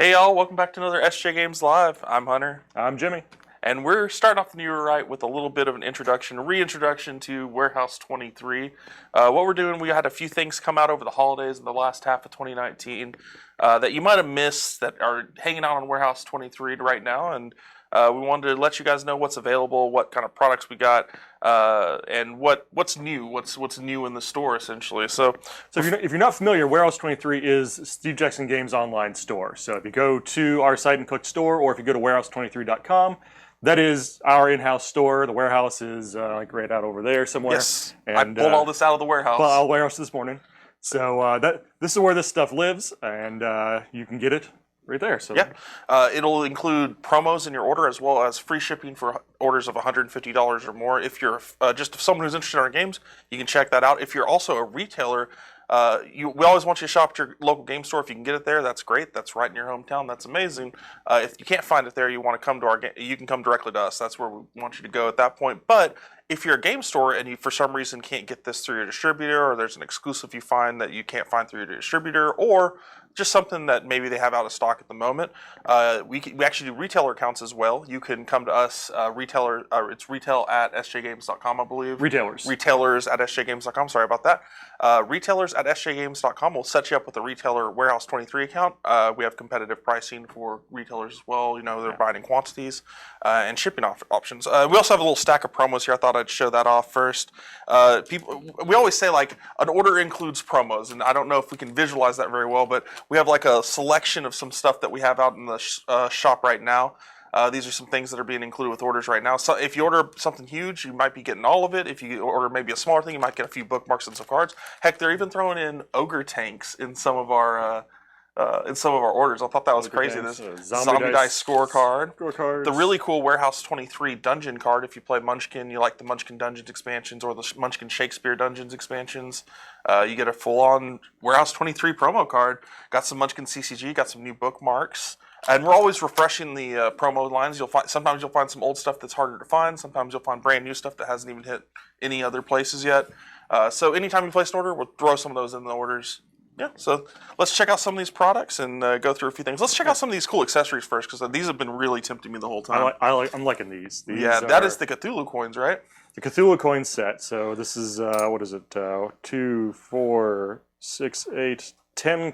Hey y'all, welcome back to another SJ Games Live. I'm Hunter. I'm Jimmy. And we're starting off the new year right with a little bit of an introduction, a reintroduction to Warehouse 23. What we're doing, we had a few things come out over the holidays in the last half of 2019 that you might have missed that are hanging out on Warehouse 23 right now. And we wanted to let you guys know what's available, what kind of products we got, and what's new, what's new in the store essentially. So if you're not familiar, Warehouse 23 is Steve Jackson Games' online store. So if you go to our site and click store, or if you go to warehouse23.com, that is our in-house store. The warehouse is like right out over there somewhere. Yes, and I pulled all this out of the warehouse. Pulled out of the warehouse this morning. So this is where this stuff lives, and you can get it right there. So yeah, it'll include promos in your order as well as free shipping for orders of $150 or more. If you're just someone who's interested in our games, you can check that out. If you're also a retailer, we always want you to shop at your local game store. If you can get it there, that's great. That's right in your hometown. That's amazing. If you can't find it there, you want to come to our you can come directly to us. That's where we want you to go at that point. But if you're a game store and you for some reason can't get this through your distributor, or there's an exclusive you find that you can't find through your distributor, or just something that maybe they have out of stock at the moment, we actually do retailer accounts as well. You can come to us, it's retail at sjgames.com, I believe. Retailers at sjgames.com, sorry about that. Retailers at sjgames.com will set you up with a retailer Warehouse 23 account. We have competitive pricing for retailers as well. You know, they're buying in quantities and shipping options. We also have a little stack of promos here. I thought I'd show that off first. We always say like an order includes promos, and I don't know if we can visualize that very well, but we have like a selection of some stuff that we have out in the shop right now. These are some things that are being included with orders right now. So if you order something huge, you might be getting all of it. If you order maybe a smaller thing, you might get a few bookmarks and some cards. Heck, they're even throwing in ogre tanks in some of our orders. I thought that was crazy. This zombie dice scorecard. The really cool Warehouse 23 dungeon card. If you play Munchkin, you like the Munchkin Dungeons expansions or the Munchkin Shakespeare Dungeons expansions, you get a full-on Warehouse 23 promo card. Got some Munchkin CCG, got some new bookmarks. And we're always refreshing the promo lines. Sometimes you'll find some old stuff that's harder to find. Sometimes you'll find brand new stuff that hasn't even hit any other places yet. So anytime you place an order, we'll throw some of those in the orders. Yeah, so let's check out some of these products and go through a few things. Let's check out some of these cool accessories first, because these have been really tempting me the whole time. I'm liking these. Yeah, that is the Cthulhu coins, right? The Cthulhu coin set. So this is, what is it? 2, 4, 6, 8, 10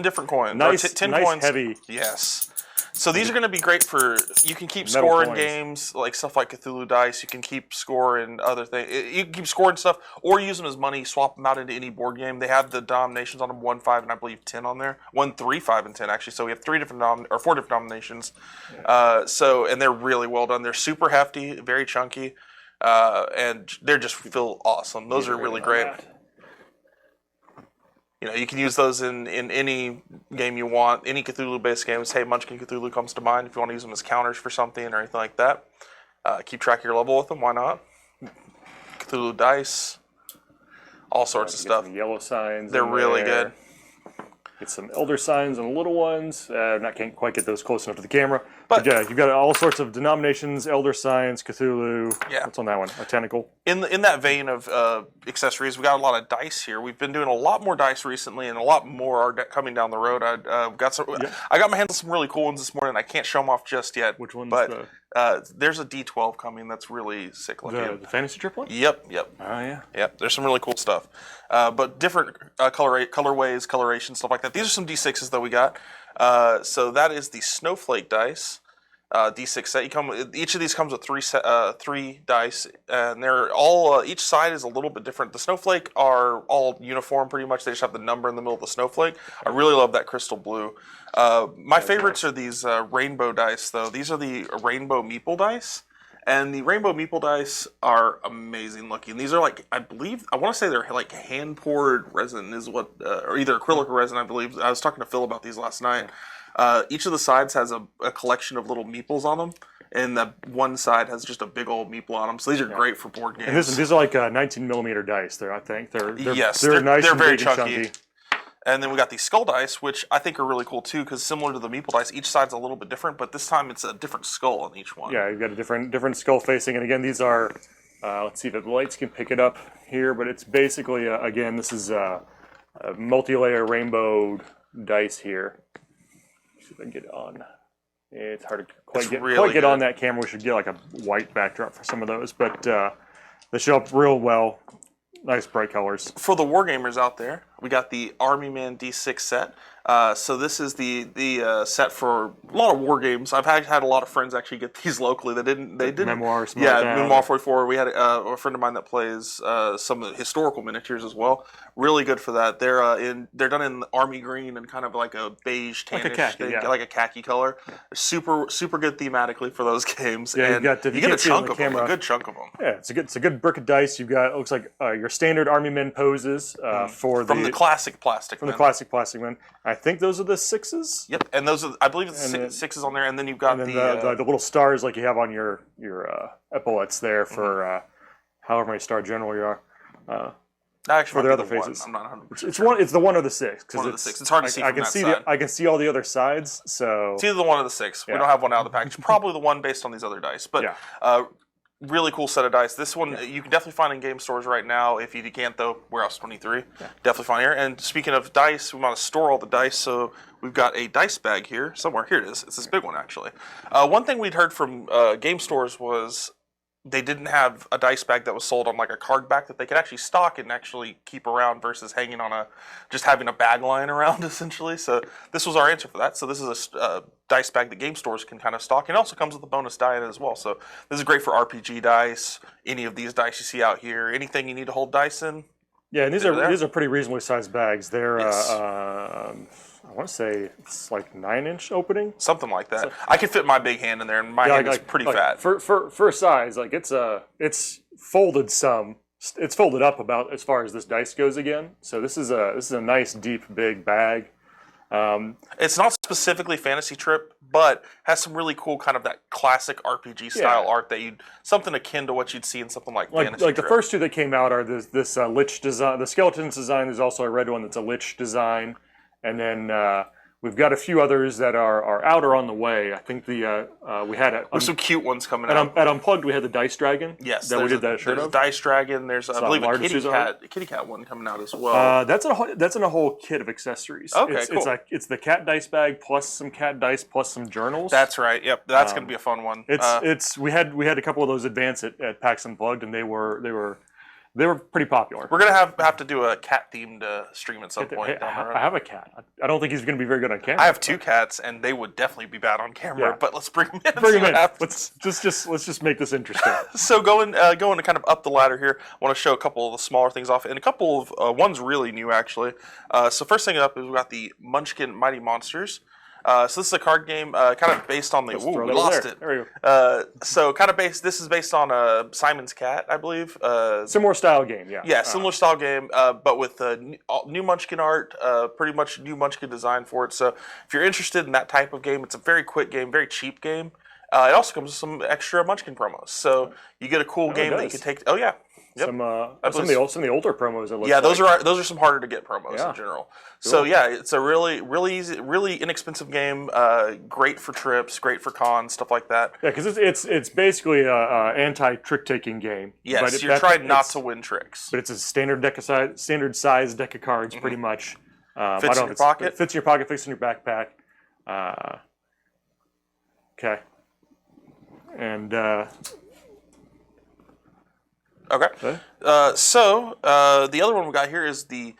different coins. Nice, 10 nice coins. Heavy. Yes. So these are going to be great for, you can keep score in games, like stuff like Cthulhu dice. You can keep score in other things. You can keep score and stuff, or use them as money, swap them out into any board game. They have the denominations on them, 1, 5, and I believe 10 on there. 1, 3, 5, and 10, actually. So we have 4 different denominations. And they're really well done. They're super hefty, very chunky, and they just feel awesome. Those are really great. You know, you can use those in any game you want, any Cthulhu-based games. Hey, Munchkin Cthulhu comes to mind if you want to use them as counters for something or anything like that. Keep track of your level with them, why not? Cthulhu dice, all sorts of stuff. Some yellow signs. They're really good. Get some elder signs on the little ones. Can't quite get those close enough to the camera. But yeah, you've got all sorts of denominations, elder signs, Cthulhu. Yeah. What's on that one? A tentacle. In that vein of accessories, we got a lot of dice here. We've been doing a lot more dice recently, and a lot more are coming down the road. I got my hands on some really cool ones this morning. I can't show them off just yet. Which ones? But there's a D12 coming that's really sick looking. The fantasy triplet? Yep. Oh yeah. Yep. There's some really cool stuff, but different colorways, coloration, stuff like that. These are some D6s that we got. So that is the Snowflake dice. D6 set. Each of these comes with three dice, and they're all each side is a little bit different. The Snowflake are all uniform pretty much. They just have the number in the middle of the snowflake. I really love that crystal blue. My favorites are these rainbow dice, though. These are the rainbow meeple dice, and the rainbow meeple dice are amazing looking. These are like, I want to say they're like hand poured resin is what, or either acrylic or resin. I believe. I was talking to Phil about these last night. Each of the sides has a collection of little meeples on them, and the one side has just a big old meeple on them. So these are great for board games. And these are like 19 millimeter dice. I think they're nice. They're and very chunky. And then we got these skull dice, which I think are really cool too, because similar to the meeple dice, each side's a little bit different, but this time it's a different skull on each one. Yeah, you've got a different skull facing, and again, these are. Let's see if the lights can pick it up here, but it's basically this is a multi-layer rainbow dice here. if I can get it on. It's hard to quite get really on good. that camera. We should get like a white backdrop for some of those, but they show up real well. Nice bright colors. For the wargamers out there, we got the Army Man D6 set. So this is the set for a lot of war games. I've had a lot of friends actually get these locally. They didn't. Memoir, something yeah, like that. Memoir 44. We had a friend of mine that plays some of the historical miniatures as well. Really good for that. They're done in army green and kind of like a beige tannish Like a khaki, thing, yeah. like a khaki color. Super good thematically for those games. Yeah, and you got you get a see it on chunk the of them, camera. a good chunk of them. Yeah, it's a good brick of dice. You've got, it looks like your standard Army Men poses From the classic plastic. the classic plastic men. I think those are the 6s. Yep, and those are, I believe it's And then- sixes on there, and then you've got And then the little stars like you have on your epaulets there for however many star general you are. actually for their might be other the one. faces. I'm not 100%. It's the 1 or the 6. One of the 6. It's hard to see I from can that see side. I can see all the other sides. So It's either the 1 or the 6. We Yeah. don't have one out of the package. Probably the one based on these other dice, but Yeah. really cool set of dice. This one you can definitely find in game stores right now. If you can't though, Warehouse 23, definitely find here. And speaking of dice, we want to store all the dice, so we've got a dice bag here somewhere. Here it is. It's this big one actually. One thing we'd heard from game stores was they didn't have a dice bag that was sold on like a card back that they could actually stock and actually keep around versus hanging on just having a bag lying around essentially. So this was our answer for that. So this is a dice bag that game stores can kind of stock, and also comes with a bonus die in it as well. So this is great for RPG dice, any of these dice you see out here, anything you need to hold dice in. yeah, and these are pretty reasonably sized bags. They're Yes. I want to say it's like 9-inch opening. Something like that. I could fit my big hand in there, and my hand is pretty fat. For a size. Like it's folded some. It's folded up about as far as this dice goes again. So this is a nice deep big bag. It's not specifically Fantasy Trip, but has some really cool kind of that classic RPG style art that something akin to what you'd see in something like Fantasy Like Trip. the first two that came out are this Lich design, the Skeletons design. There's also a red one that's a Lich design, and then we've got a few others that are out or on the way. I think we had There's some cute ones coming out. at Unplugged we had the Dice Dragon. Yes, that we did that shirt there's a of. Dice Dragon. There's I believe a larger kitty cat one coming out as well. That's in a whole kit of accessories. Okay, cool. It's the cat dice bag plus some cat dice plus some journals. That's right. Yep, that's going to be a fun one. We had a couple of those advance at PAX Unplugged, and they were pretty popular. We're gonna have to do a cat themed stream at some point. Hey, down the road. I have a cat. I don't think he's going to be very good on camera. I have 2 cats, and they would definitely be bad on camera. Yeah. But let's bring them in. and Bring see him what in. happens. Let's just make this interesting. So going to kind of up the ladder here, I want to show a couple of the smaller things off, and a couple of one's really new actually. So first thing up is we've got the Munchkin Mighty Monsters. So this is a card game kind of based on the. Ooh, we lost it. There we go. So kind of based. This is based on Simon's Cat, I believe. Similar style game, yeah. Yeah, similar style game, but with new Munchkin art, pretty much new Munchkin design for it. So if you're interested in that type of game, it's a very quick game, very cheap game. It also comes with some extra Munchkin promos. So you get a cool game that you can take. Oh yeah. Yep. Some of the older promos. It looks Yeah, like. those are some harder to get promos in general. Cool. So yeah, it's a really easy, really inexpensive game. Great for trips, great for cons, stuff like that. Yeah, because it's basically a anti trick taking game. Yes, you're trying not to win tricks. But it's a standard size deck of cards, pretty much. Fits in your pocket. Fits in your pocket. Fits in your backpack. Okay. And Okay. So the other one we got here is the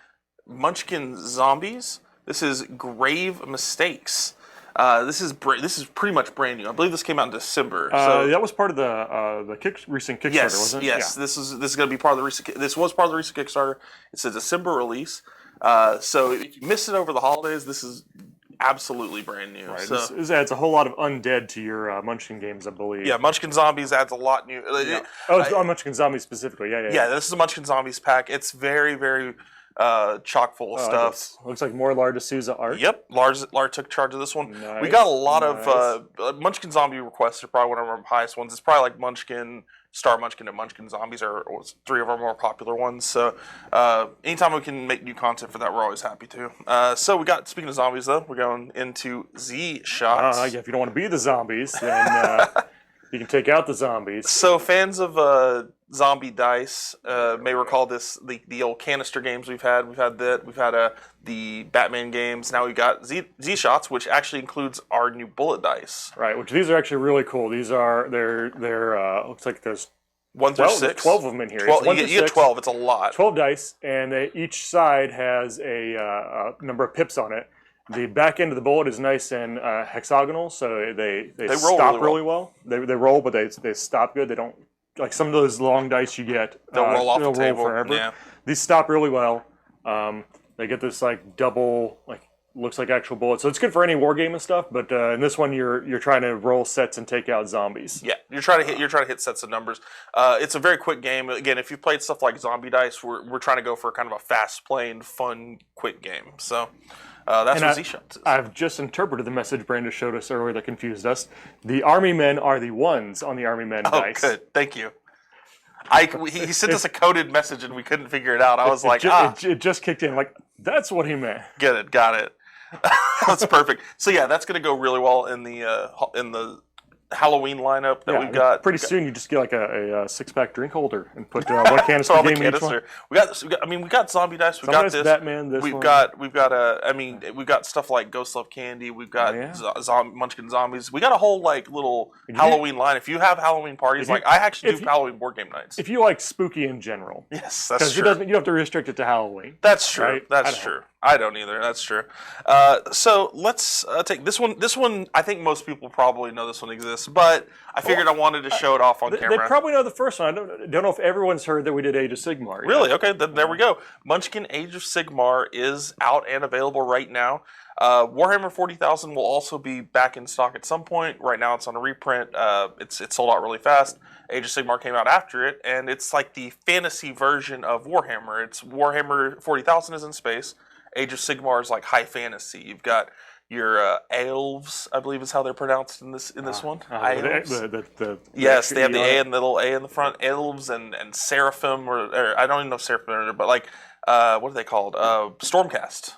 Munchkin Zombies. This is Grave Mistakes. This is pretty much brand new. I believe this came out in December. So that was part of the recent Kickstarter, wasn't it? yes. Yeah. This is going to be part of the recent. This was part of the recent Kickstarter. It's a December release. So if you missed it over the holidays, this is absolutely brand new. Right. So, This adds a whole lot of undead to your Munchkin games, I believe. yeah, Munchkin Zombies adds a lot new. Yeah. It's on Munchkin Zombies specifically. Yeah, this is a Munchkin Zombies pack. It's very, very chock full of stuff. Looks like more Lar D'Souza art. Yep, Lars took charge of this one. Nice, We got a lot of Munchkin Zombie requests are probably one of our highest ones. It's probably like Munchkin, Star Munchkin, and Munchkin Zombies are 3 of our more popular ones. So anytime we can make new content for that, we're always happy to. So we got, speaking of zombies though, we're going into Z Shots. Yeah, if you don't want to be the zombies, then you can take out the zombies. So fans of zombie dice. May recall the old canister games we've had. We've had the Batman games. Now we've got Z shots, which actually includes our new bullet dice. Right, which these are actually really cool. They're looks like there's 1 through 6. 12 of them in here. 12, you get 12. It's a lot. 12 dice, and each side has a number of pips on it. The back end of the bullet is nice and hexagonal, so they stop really well. They roll, but they stop good. They don't like some of those long dice you get. They'll roll off the table forever. Yeah. These stop really well. They get this like double looks like actual bullets, so it's good for any war game and stuff. But in this one, you're trying to roll sets and take out zombies. Yeah, you're trying to hit sets of numbers. It's a very quick game. Again, if you've played stuff like Zombie Dice, we're trying to go for kind of a fast-playing, fun, quick game. So that's what Z-Shots is. I've just interpreted the message Brandon showed us earlier that confused us. The Army Men are the ones on the Army Men dice. Oh, good. Thank you. He sent us a coded message and we couldn't figure it out. I was it just kicked in. Like, that's what he meant. Get it. Got it. That's perfect. So yeah, that's going to go really well in the Halloween lineup that we've got. Pretty soon, you just get like a 6-pack drink holder and put one canister game in each one. We got zombie dice. We got this Batman. We've got stuff like Ghost Love Candy. We've got Munchkin Zombies. We got a whole little Halloween line. If you have Halloween parties, I actually do Halloween board game nights. If you like spooky in general, yes, that's true. Because you don't have to restrict it to Halloween. That's true. Right? That's true. I don't either. That's true. So let's take this one. This one, I think most people probably know this one exists, but I figured I wanted to show it off on camera. They probably know the first one. I don't know if everyone's heard that we did Age of Sigmar yet. Really? Okay, then there we go. Munchkin Age of Sigmar is out and available right now. Warhammer 40,000 will also be back in stock at some point. Right now it's on a reprint. It's sold out really fast. Age of Sigmar came out after it, and it's like the fantasy version of Warhammer. It's Warhammer 40,000 is in space. Age of Sigmar is like high fantasy. You've got your elves, I believe is how they're pronounced in this one. Elves. Yes, they have the A and the little A in the front. Elves and seraphim, or I don't even know if seraphim are there, but what are they called? Stormcast.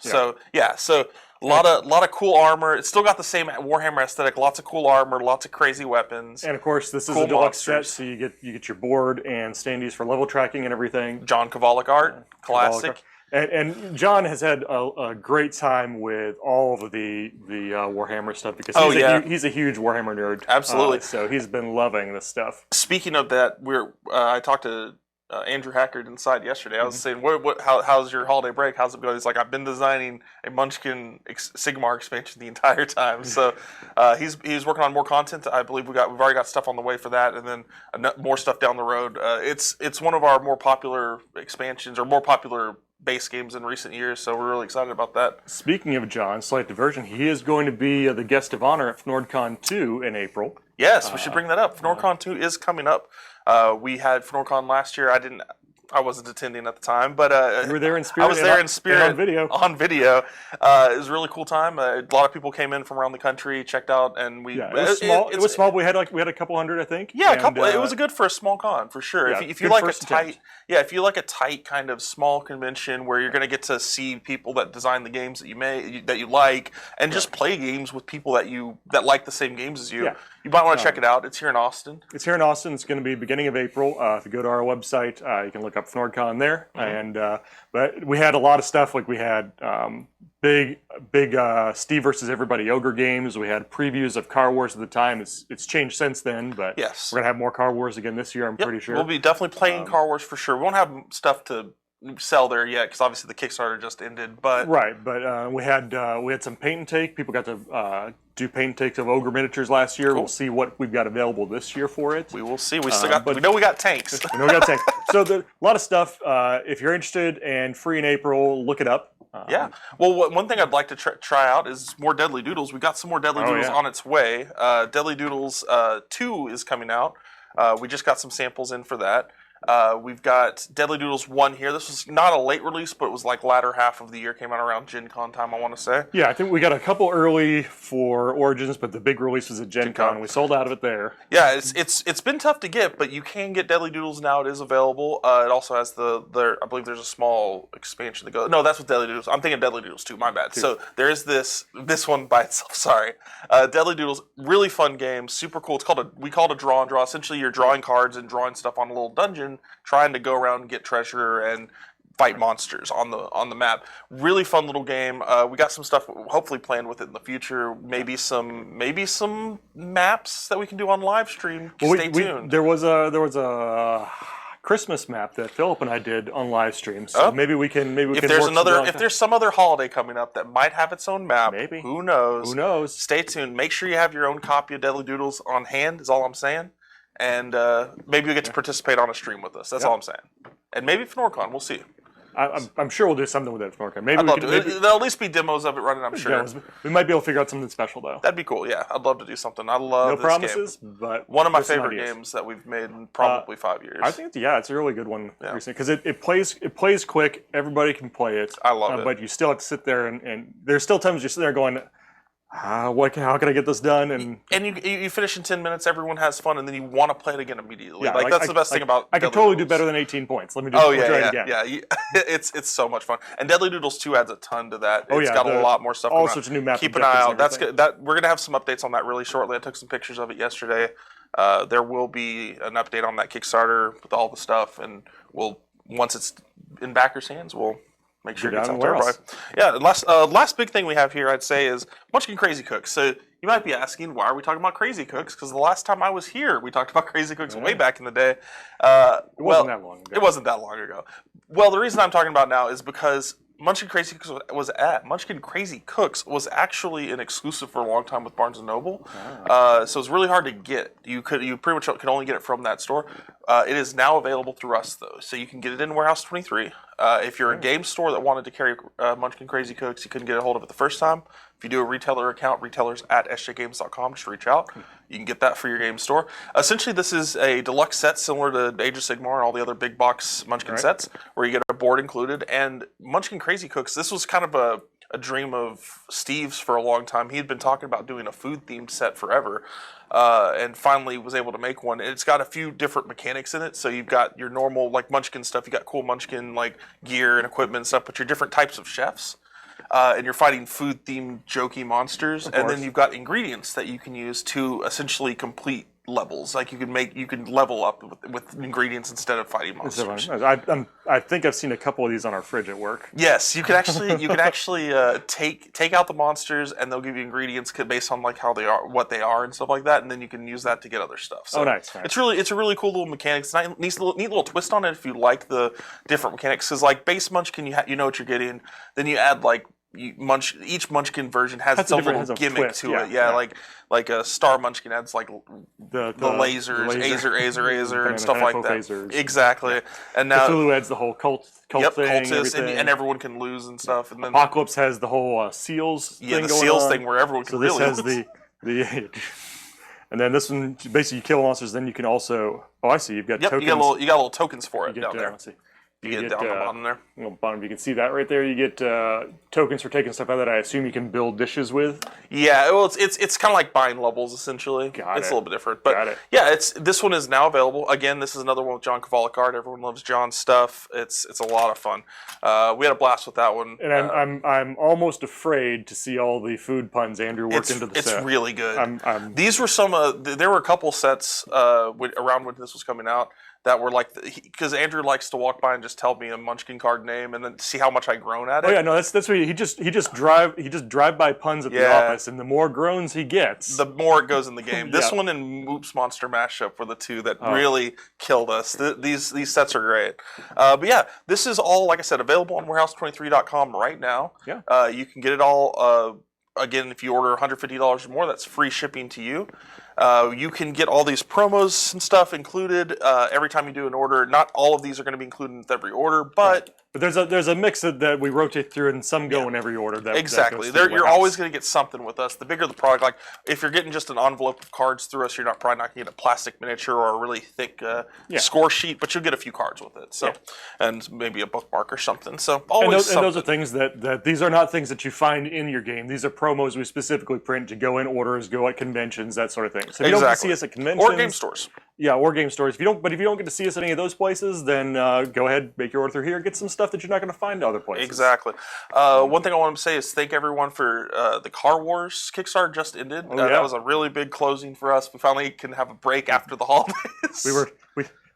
Yeah. So a lot of cool armor. It's still got the same Warhammer aesthetic. Lots of cool armor, lots of crazy weapons. And of course, this is a deluxe set, so you get your board and standees for level tracking and everything. John Kovalik art, classic. And John has had a great time with all of the Warhammer stuff because he's a huge Warhammer nerd. Absolutely. So he's been loving this stuff. Speaking of that, I talked to Andrew Hackard inside yesterday. I was saying, how's your holiday break? How's it going? He's like, I've been designing a Munchkin Sigmar expansion the entire time. So he's working on more content. I believe we've already got stuff on the way for that, and then more stuff down the road. It's one of our more popular expansions or more popular base games in recent years, so we're really excited about that. Speaking of John, slight diversion, he is going to be the guest of honor at FNORDCon 2 in April. Yes, we should bring that up. FNORDCon 2 is coming up. We had FNORDCon last year. I wasn't attending at the time, but you were there in spirit. I was there in spirit on video. On video, it was a really cool time. A lot of people came in from around the country, checked out, and it was small. It was small. We had a couple hundred, I think. Yeah, a couple. It was good for a small con for sure. Yeah, if you like if you like a tight kind of small convention where you're going to get to see people that design the games that you like, and just play games with people that like the same games as you. Yeah. You might want to check it out. It's here in Austin. It's here in Austin. It's going to be beginning of April. If you go to our website, you can look up FNORDCon there. Mm-hmm. But we had a lot of stuff. Like we had big Steve versus Everybody Ogre games. We had previews of Car Wars at the time. It's changed since then, but yes, we're going to have more Car Wars again this year, I'm pretty sure. We'll be definitely playing Car Wars for sure. We won't have stuff to sell there yet because obviously the Kickstarter just ended. But we had some paint and take. People got to do paint and takes of Ogre miniatures last year. Cool. We'll see what we've got available this year for it. We will see. We still got. We know we got tanks. We know we got tanks. So a lot of stuff. If you're interested and free in April, look it up. Yeah. Well, one thing I'd like to try out is more Deadly Doodles. We got some more Deadly Doodles on its way. Deadly Doodles 2 is coming out. We just got some samples in for that. We've got Deadly Doodles 1 here. This was not a late release, but it was like latter half of the year. Came out around Gen Con time, I want to say. Yeah, I think we got a couple early for Origins, but the big release was at Gen Con. We sold out of it there. Yeah, it's been tough to get, but you can get Deadly Doodles now. It is available. It also has I believe there's a small expansion that goes. No, that's with Deadly Doodles. I'm thinking Deadly Doodles 2. My bad. So there is this one by itself. Sorry, Deadly Doodles, really fun game, super cool. We call it a draw and draw. Essentially, you're drawing cards and drawing stuff on a little dungeon. dungeon, trying to go around and get treasure and fight monsters on the map. Really fun little game. We got some stuff hopefully planned with it in the future. Maybe some maps that we can do on live stream. Stay tuned. There was a Christmas map that Philip and I did on live stream. So maybe we can if there's some other holiday coming up that might have its own map. Maybe. Who knows? Who knows? Stay tuned. Make sure you have your own copy of Deadly Doodles on hand. Is all I'm saying. And maybe you get to participate on a stream with us. That's all I'm saying. And maybe FnorCon. We'll see. I'm sure we'll do something with it for FnorCon. Maybe I'd love to. There'll at least be demos of it running, I'm sure. Yeah, we might be able to figure out something special, though. That'd be cool, yeah. I'd love to do something. I love this promises, game. But one of my favorite games that we've made in probably 5 years. I think, it's a really good one recently because it plays quick. Everybody can play it. I love it. But you still have to sit there, and there's still times you're sitting there going, how can I get this done? And you finish in 10 minutes, everyone has fun, and then you want to play it again immediately. Yeah, that's the best thing about I can totally do better than 18 points. Let me do it again. Yeah. It's so much fun. And Deadly Doodles 2 adds a ton to that. It's got a lot more stuff. All sorts of new maps. Keep an eye out. That's good. We're going to have some updates on that really shortly. I took some pictures of it yesterday. There will be an update on that Kickstarter with all the stuff, and once it's in backers' hands, we'll make sure it gets out to everybody. Yeah, last big thing we have here, I'd say, is Munchkin Crazy Cooks. So you might be asking, why are we talking about Crazy Cooks? Because the last time I was here, we talked about Crazy Cooks way back in the day. It wasn't that long ago. It wasn't that long ago. Well, the reason I'm talking about now is because Munchkin Crazy Cooks was actually an exclusive for a long time with Barnes & Noble. So it's really hard to get. You pretty much could only get it from that store. It is now available through us, though. So you can get it in Warehouse 23. If you're a game store that wanted to carry Munchkin Crazy Cooks, you couldn't get a hold of it the first time. If you do a retailer account, retailers@sjgames.com, just reach out. You can get that for your game store. Essentially, this is a deluxe set similar to Age of Sigmar and all the other big box Munchkin sets, where you get a board included. And Munchkin Crazy Cooks, this was kind of a dream of Steve's for a long time. He had been talking about doing a food-themed set forever, and finally was able to make one. It's got a few different mechanics in it. So you've got your normal Munchkin stuff. You got cool Munchkin gear and equipment and stuff, but you're different types of chefs. And you're fighting food-themed jokey monsters, and then you've got ingredients that you can use to essentially complete levels. Like you can level up with ingredients instead of fighting monsters. I think I've seen a couple of these on our fridge at work. Yes, you can actually take out the monsters, and they'll give you ingredients based on how they are, what they are, and stuff like that, and then you can use that to get other stuff. So nice. It's a really cool little mechanic. It's a neat little twist on it if you like the different mechanics. Because Base Munchkin, you know what you're getting. Then you add each Munchkin version has its own little gimmick to it. Yeah, like a Star Munchkin adds the lasers, Azer, and stuff like that. Phasers. Exactly. And now Cthulhu adds the whole cult thing, cultists, and everyone can lose and stuff. And then Apocalypse has the whole seals. Yeah, the seals thing where everyone can really. So this has the. And then this one, basically, you kill monsters. Then you can also. Oh, I see. You've got tokens. You got little tokens for it down there. Let's see. You get down the bottom there. Bottom, you can see that right there. You get tokens for taking stuff out that I assume you can build dishes with. Yeah, well, it's kind of like buying levels essentially. It's a little bit different, but yeah, this one is now available. Again, this is another one with John Cavallic art. Everyone loves John's stuff. It's a lot of fun. We had a blast with that one. And I'm almost afraid to see all the food puns Andrew worked into the set. It's really good. These were some. There were a couple sets around when this was coming out that were because Andrew likes to walk by and just tell me a Munchkin card name and then see how much I groan at it. Oh yeah, no, that's what he just drive by puns at the office, and the more groans he gets, the more it goes in the game. This one and Oops Monster Mashup were the two that really killed us. These sets are great. But yeah, this is all, like I said, available on warehouse23.com right now. Yeah. You can get it all. Again, if you order $150 or more, that's free shipping to you. You can get all these promos and stuff included every time you do an order. Not all of these are going to be included with every order, but there's a mix that we rotate through, and some go in every order. Exactly. You're always going to get something with us. The bigger the product, if you're getting just an envelope of cards through us, you're probably not going to get a plastic miniature or a really thick score sheet, but you'll get a few cards with it. So, and maybe a bookmark or something. So always. And those are things that these are not things that you find in your game. These are promos we specifically print to go in orders, go at conventions, that sort of thing. So if you don't get to see us at conventions or game stores. Yeah, or game stores. If you don't get to see us at any of those places, then go ahead, make your order through here, get some stuff that you're not going to find other places. Exactly. One thing I want to say is thank everyone for the Car Wars Kickstarter just ended. That was a really big closing for us. We finally can have a break after the holidays.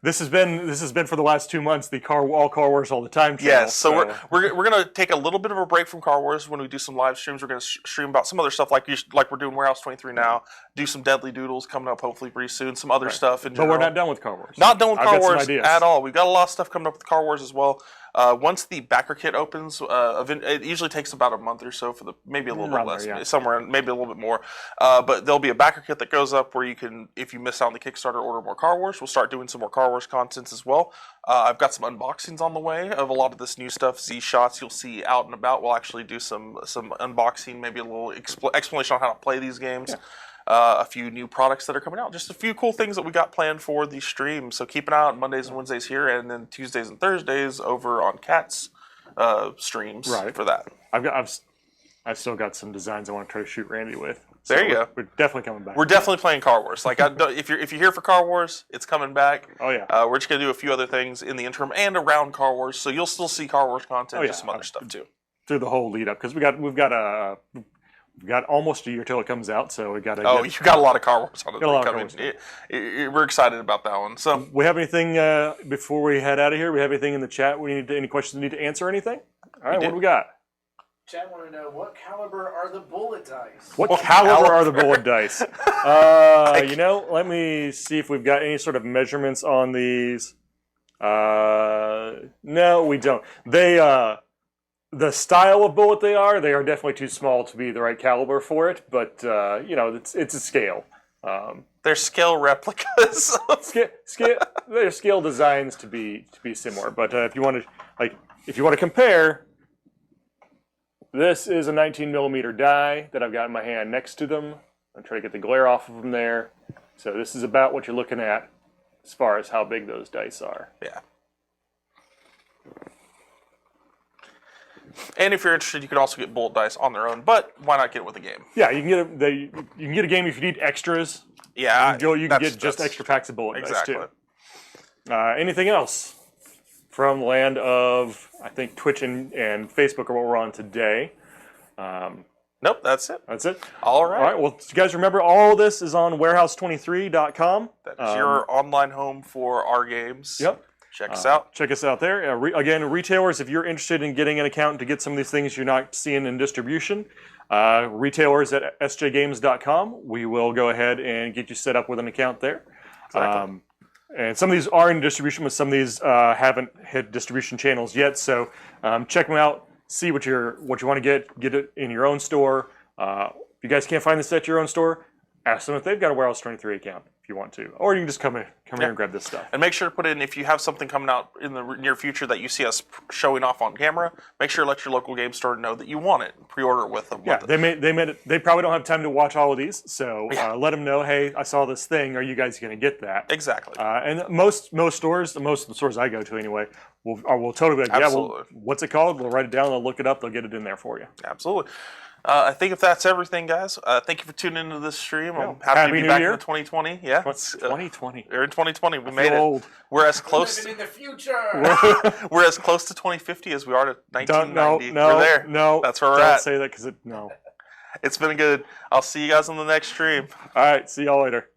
This has been for the last 2 months the all Car Wars all the time channel. Yes, so we're gonna take a little bit of a break from Car Wars when we do some live streams. We're gonna stream about some other stuff like we're doing Warehouse 23 now. Do some Deadly Doodles coming up hopefully pretty soon. Some other stuff in But general. we're not done with Car Wars. Not done with Car got some Wars ideas. at all. We've got a lot of stuff coming up with Car Wars as well. Once the backer kit opens, it usually takes about a month or so for maybe a little bit less, somewhere maybe a little bit more. But there'll be a backer kit that goes up where you can, if you miss out on the Kickstarter, order more Car Wars. We'll start doing some more Car Wars content as well. I've got some unboxings on the way of a lot of this new stuff. Z-Shots you'll see out and about. We'll actually do some unboxing, maybe a little explanation on how to play these games. Yeah. A few new products that are coming out. Just a few cool things that we got planned for the stream. So keep an eye out Mondays and Wednesdays here, and then Tuesdays and Thursdays over on Cat's streams for that. I've still got some designs I want to try to shoot Randy with. So there you go. We're definitely coming back. We're definitely playing Car Wars. Like if you're here for Car Wars, it's coming back. Oh yeah. We're just gonna do a few other things in the interim and around Car Wars, so you'll still see Car Wars content, just some other stuff too. Through the whole lead up, because we've got almost a year till it comes out, so we got to. Oh, you got a lot of Car Wars on it coming. We're excited about that one. So we have anything before we head out of here? We have anything in the chat? Any questions we need to answer? Anything? All right, what do we got? Chat want to know what caliber are the bullet dice? What caliber are the bullet dice? Let me see if we've got any sort of measurements on these. No, we don't. The style of bullet they are definitely too small to be the right caliber for it, but it's a scale. They're scale replicas. They're scale designs to be similar. But if you want to compare, this is a 19 millimeter die that I've got in my hand next to them. I'm trying to get the glare off of them there. So this is about what you're looking at as far as how big those dice are. Yeah. And if you're interested, you could also get bullet dice on their own, but why not get it with a game? Yeah, you can get a game if you need extras. Yeah, you can get just extra packs of bullet dice too. Anything else from the land of, I think, Twitch and Facebook are what we're on today. Nope, that's it. That's it. All right. All right. Well, you guys remember all this is on warehouse23.com. That is your online home for our games. Yep. Check us out. Check us out there. Again, retailers, if you're interested in getting an account to get some of these things you're not seeing in distribution, retailers at sjgames.com. We will go ahead and get you set up with an account there. Exactly. And some of these are in distribution, but some of these haven't hit distribution channels yet. So check them out. See what you want to get it in your own store. If you guys can't find this at your own store, ask them if they've got a Warehouse 23 account if you want to. Or you can just come here and grab this stuff. And make sure to put in, if you have something coming out in the near future that you see us showing off on camera, make sure to let your local game store know that you want it. Pre-order it with them. Yeah, they probably don't have time to watch all of these, so let them know, hey, I saw this thing. Are you guys going to get that? Exactly. And most stores, most of the stores I go to anyway, will totally be like, Absolutely. What's it called? We'll write it down, they'll look it up, they'll get it in there for you. Absolutely. I think if that's everything, guys, thank you for tuning into this stream. I'm happy to be New back Year. in 2020. Yeah, 2020. We're in 2020. We made old. it. We're as close. Living in the future. We're as close to 2050 as we are to 1990. No, we're there. No, that's where we're don't at. say that because no. It's been good. I'll see you guys on the next stream. All right, see y'all later.